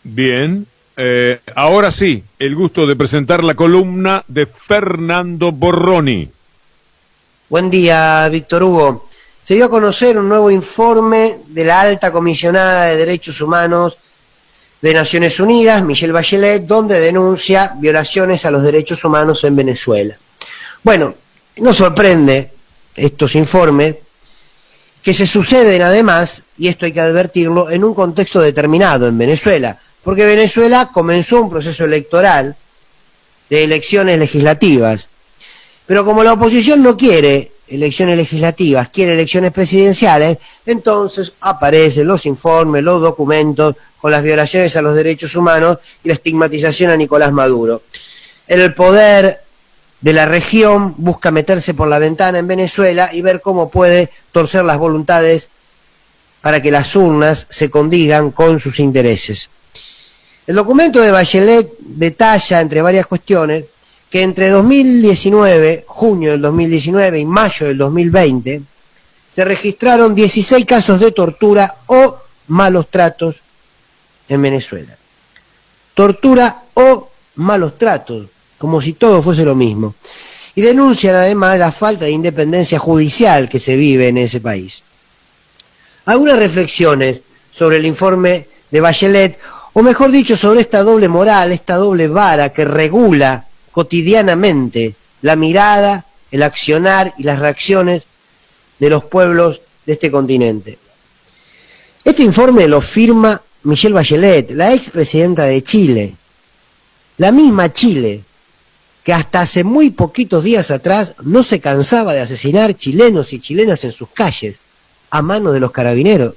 Bien, ahora sí, el gusto de presentar la columna de Fernando Borroni. Buen día, Víctor Hugo. Se dio a conocer un nuevo informe de la alta comisionada de Derechos Humanos de Naciones Unidas, Michelle Bachelet, donde denuncia violaciones a los derechos humanos en Venezuela. Bueno, no sorprende estos informes que se suceden además, y esto hay que advertirlo, en un contexto determinado en Venezuela, porque Venezuela comenzó un proceso electoral de elecciones legislativas, pero como la oposición no quiere elecciones legislativas, quiere elecciones presidenciales, entonces aparecen los informes, los documentos con las violaciones a los derechos humanos y la estigmatización a Nicolás Maduro. El poder de la región busca meterse por la ventana en Venezuela y ver cómo puede torcer las voluntades para que las urnas se condigan con sus intereses. El documento de Bachelet detalla, entre varias cuestiones, que entre 2019, junio del 2019 y mayo del 2020, se registraron 16 casos de tortura o malos tratos en Venezuela. Tortura o malos tratos, como si todo fuese lo mismo. Y denuncian además la falta de independencia judicial que se vive en ese país. Algunas reflexiones sobre el informe de Bachelet, o mejor dicho, sobre esta doble moral, esta doble vara que regula cotidianamente la mirada, el accionar y las reacciones de los pueblos de este continente. Este informe lo firma Michelle Bachelet, la expresidenta de Chile, la misma Chile que hasta hace muy poquitos días atrás no se cansaba de asesinar chilenos y chilenas en sus calles a manos de los carabineros.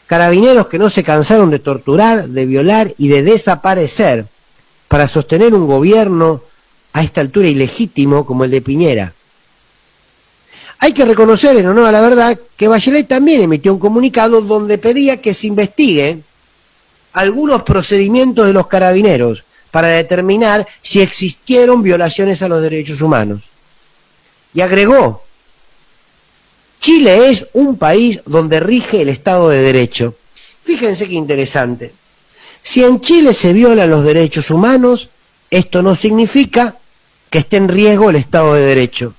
Carabineros que no se cansaron de torturar, de violar y de desaparecer para sostener un gobierno a esta altura ilegítimo como el de Piñera. Hay que reconocer, en honor a la verdad, que Bachelet también emitió un comunicado donde pedía que se investiguen algunos procedimientos de los carabineros para determinar si existieron violaciones a los derechos humanos. Y agregó: Chile es un país donde rige el Estado de Derecho. Fíjense qué interesante. Si en Chile se violan los derechos humanos, esto no significa que esté en riesgo el Estado de Derecho.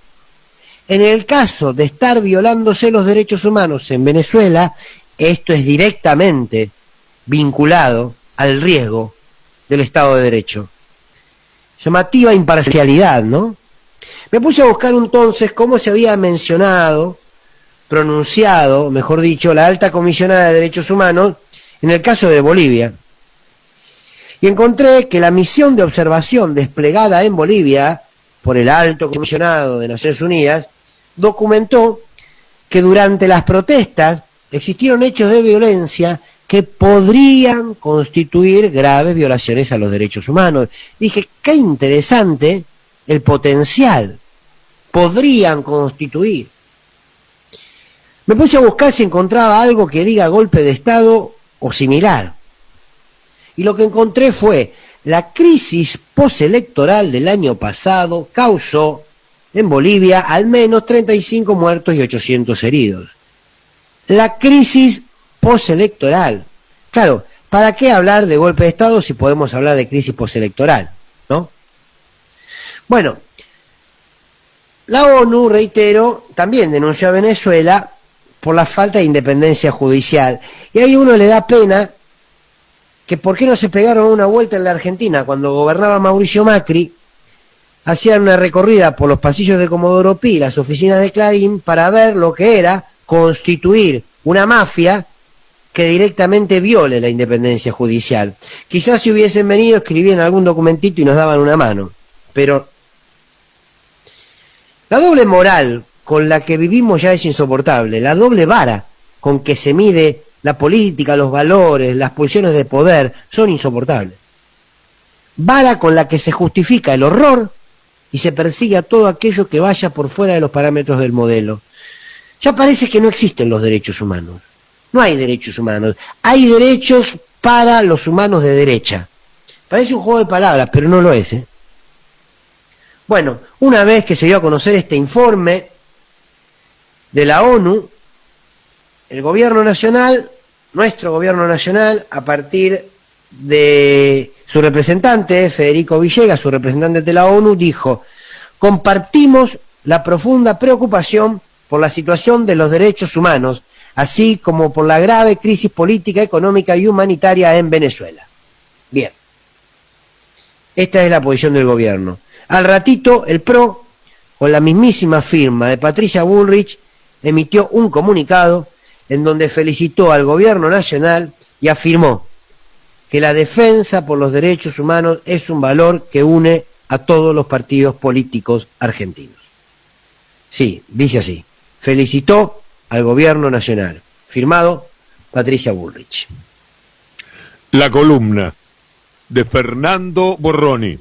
En el caso de estar violándose los derechos humanos en Venezuela, esto es directamente vinculado al riesgo del Estado de Derecho. Llamativa imparcialidad, ¿no? Me puse a buscar entonces cómo se había mencionado, pronunciado, mejor dicho, la alta comisionada de derechos humanos en el caso de Bolivia. Y encontré que la misión de observación desplegada en Bolivia por el alto comisionado de Naciones Unidas documentó que durante las protestas existieron hechos de violencia que podrían constituir graves violaciones a los derechos humanos. Dije, qué interesante el potencial. Podrían constituir. Me puse a buscar si encontraba algo que diga golpe de Estado o similar. Y lo que encontré fue: la crisis postelectoral del año pasado causó en Bolivia al menos 35 muertos y 800 heridos. La crisis postelectoral. Claro, ¿para qué hablar de golpe de Estado si podemos hablar de crisis postelectoral, ¿no? Bueno, la ONU, reitero, también denunció a Venezuela por la falta de independencia judicial. Y ahí uno le da pena que por qué no se pegaron una vuelta en la Argentina cuando gobernaba Mauricio Macri, hacían una recorrida por los pasillos de Comodoro Pi, las oficinas de Clarín, para ver lo que era constituir una mafia que directamente viole la independencia judicial. Quizás si hubiesen venido, escribían algún documentito y nos daban una mano, pero la doble moral con la que vivimos ya es insoportable, la doble vara con que se mide la política, los valores, las pulsiones de poder, son insoportables. Vara con la que se justifica el horror y se persigue a todo aquello que vaya por fuera de los parámetros del modelo. Ya parece que no existen los derechos humanos. No hay derechos humanos. Hay derechos para los humanos de derecha. Parece un juego de palabras, pero no lo es, ¿eh? Bueno, una vez que se dio a conocer este informe de la ONU, el gobierno nacional, nuestro gobierno nacional, a partir de su representante, Federico Villegas, su representante de la ONU, dijo: compartimos la profunda preocupación por la situación de los derechos humanos, así como por la grave crisis política, económica y humanitaria en Venezuela. Bien, esta es la posición del gobierno. Al ratito, el PRO, con la mismísima firma de Patricia Bullrich, emitió un comunicado en donde felicitó al gobierno nacional y afirmó que la defensa por los derechos humanos es un valor que une a todos los partidos políticos argentinos. Sí, dice así: felicitó al gobierno nacional. Firmado Patricia Bullrich. La columna de Fernando Borroni.